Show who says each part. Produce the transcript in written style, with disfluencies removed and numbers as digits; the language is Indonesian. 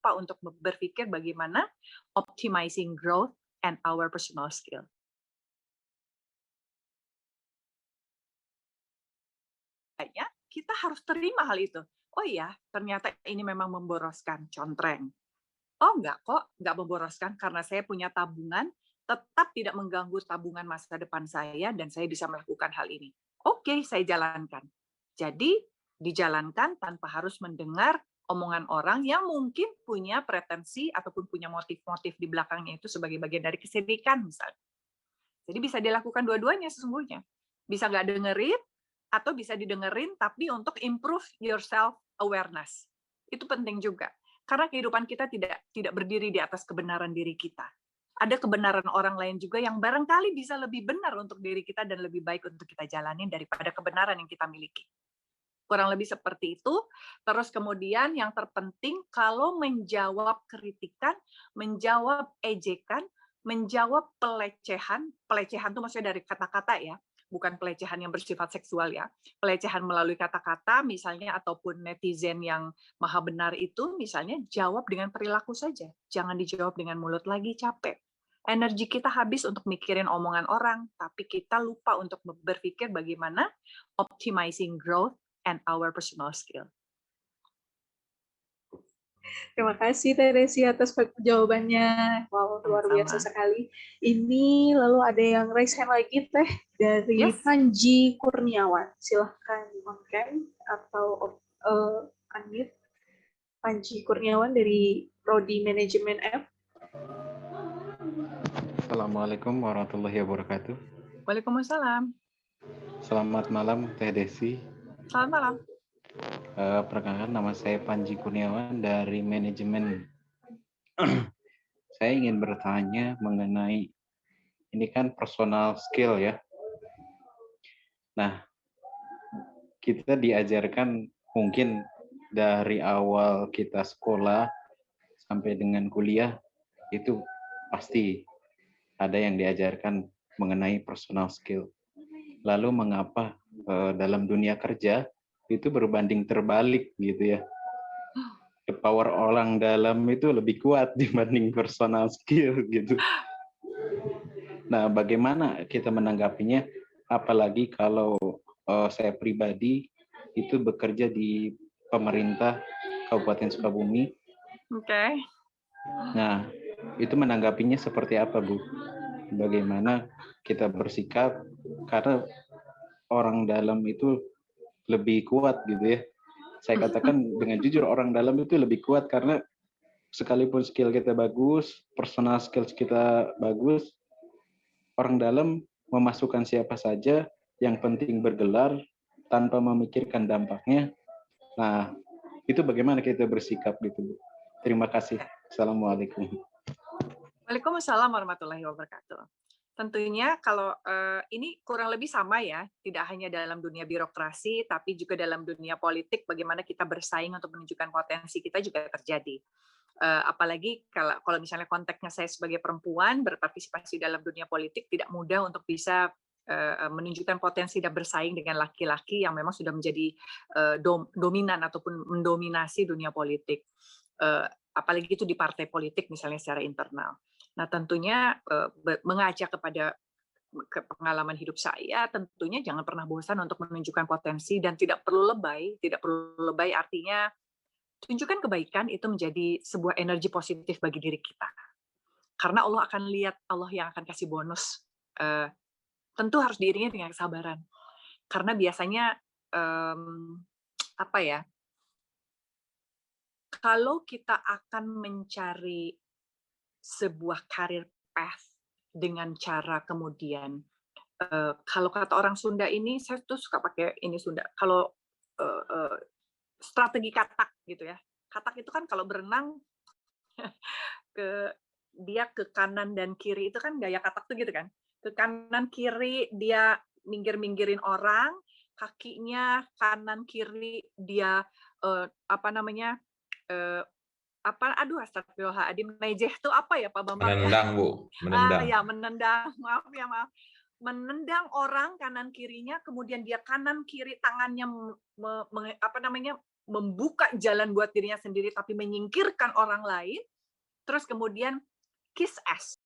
Speaker 1: lupa untuk berpikir bagaimana optimizing growth and our personal skill. Kita harus terima hal itu. Oh iya, ternyata ini memang memboroskan, contreng. Oh enggak kok, enggak memboroskan karena saya punya tabungan, tetap tidak mengganggu tabungan masa depan saya dan saya bisa melakukan hal ini. Oke, saya jalankan. Jadi, dijalankan tanpa harus mendengar omongan orang yang mungkin punya pretensi ataupun punya motif-motif di belakangnya itu sebagai bagian dari kesedihan misalnya. Jadi bisa dilakukan dua-duanya sesungguhnya. Bisa nggak dengerin, atau bisa didengerin tapi untuk improve your self awareness. Itu penting juga. Karena kehidupan kita tidak berdiri di atas kebenaran diri kita. Ada kebenaran orang lain juga yang barangkali bisa lebih benar untuk diri kita dan lebih baik untuk kita jalanin daripada kebenaran yang kita miliki. Kurang lebih seperti itu. Terus kemudian yang terpenting kalau menjawab kritikan, menjawab ejekan, menjawab pelecehan itu maksudnya dari kata-kata ya, bukan pelecehan yang bersifat seksual ya. Pelecehan melalui kata-kata misalnya ataupun netizen yang maha benar itu misalnya jawab dengan perilaku saja. Jangan dijawab dengan mulut lagi, capek. Energi kita habis untuk mikirin omongan orang, tapi kita lupa untuk berpikir bagaimana optimizing growth and our personal skill.
Speaker 2: Terima kasih Teh Desi atas jawabannya. Wow, luar biasa sekali. Ini lalu ada yang raise hand lagi Teh dari Panji Kurniawan. Silahkan on-cam atau unmute. Panji Kurniawan dari Prodi Manajemen F.
Speaker 3: Assalamualaikum warahmatullahi wabarakatuh.
Speaker 1: Waalaikumsalam.
Speaker 3: Selamat malam Teh Desi.
Speaker 1: Selamat malam.
Speaker 3: Perkenalkan nama saya Panji Kurniawan dari Manajemen. Saya ingin bertanya mengenai ini kan personal skill ya. Nah, kita diajarkan mungkin dari awal kita sekolah sampai dengan kuliah itu pasti ada yang diajarkan mengenai personal skill. Lalu mengapa dalam dunia kerja itu berbanding terbalik gitu ya? The power orang dalam itu lebih kuat dibanding personal skill gitu. Nah, bagaimana kita menanggapinya? Apalagi kalau saya pribadi itu bekerja di pemerintah Kabupaten Sukabumi.
Speaker 1: Oke.
Speaker 3: Nah, itu menanggapinya seperti apa, Bu? Bagaimana kita bersikap karena orang dalam itu lebih kuat gitu ya. Saya katakan dengan jujur orang dalam itu lebih kuat karena sekalipun skill kita bagus, personal skills kita bagus, orang dalam memasukkan siapa saja, yang penting bergelar tanpa memikirkan dampaknya. Nah, itu bagaimana kita bersikap gitu, Bu? Terima kasih. Assalamualaikum.
Speaker 1: Waalaikumsalam warahmatullahi wabarakatuh. Tentunya kalau ini kurang lebih sama ya, tidak hanya dalam dunia birokrasi, tapi juga dalam dunia politik, bagaimana kita bersaing untuk menunjukkan potensi kita juga terjadi. Apalagi kalau misalnya konteksnya saya sebagai perempuan, berpartisipasi dalam dunia politik, tidak mudah untuk bisa menunjukkan potensi dan bersaing dengan laki-laki yang memang sudah menjadi dominan ataupun mendominasi dunia politik. Apalagi itu di partai politik misalnya secara internal. Nah, tentunya mengajak kepada pengalaman hidup saya, tentunya jangan pernah bosan untuk menunjukkan potensi dan tidak perlu lebay. Tidak perlu lebay artinya tunjukkan kebaikan itu menjadi sebuah energi positif bagi diri kita. Karena Allah akan lihat, Allah yang akan kasih bonus. Tentu harus diiringi dengan kesabaran. Karena biasanya kalau kita akan mencari sebuah karir path dengan cara kemudian kalau kata orang Sunda ini, saya tuh suka pakai ini Sunda, kalau strategi katak gitu ya. Katak itu kan kalau berenang dia ke kanan dan kiri, itu kan gaya katak tuh gitu kan. Ke kanan kiri dia minggir-minggirin orang, kakinya kanan kiri dia astagfirullahaladzim, nejeh itu apa ya Pak Bambang?
Speaker 4: Menendang, Bu. Menendang.
Speaker 1: Menendang. Maaf. Menendang orang kanan kirinya, kemudian dia kanan kiri tangannya membuka jalan buat dirinya sendiri tapi menyingkirkan orang lain, terus kemudian kiss ass.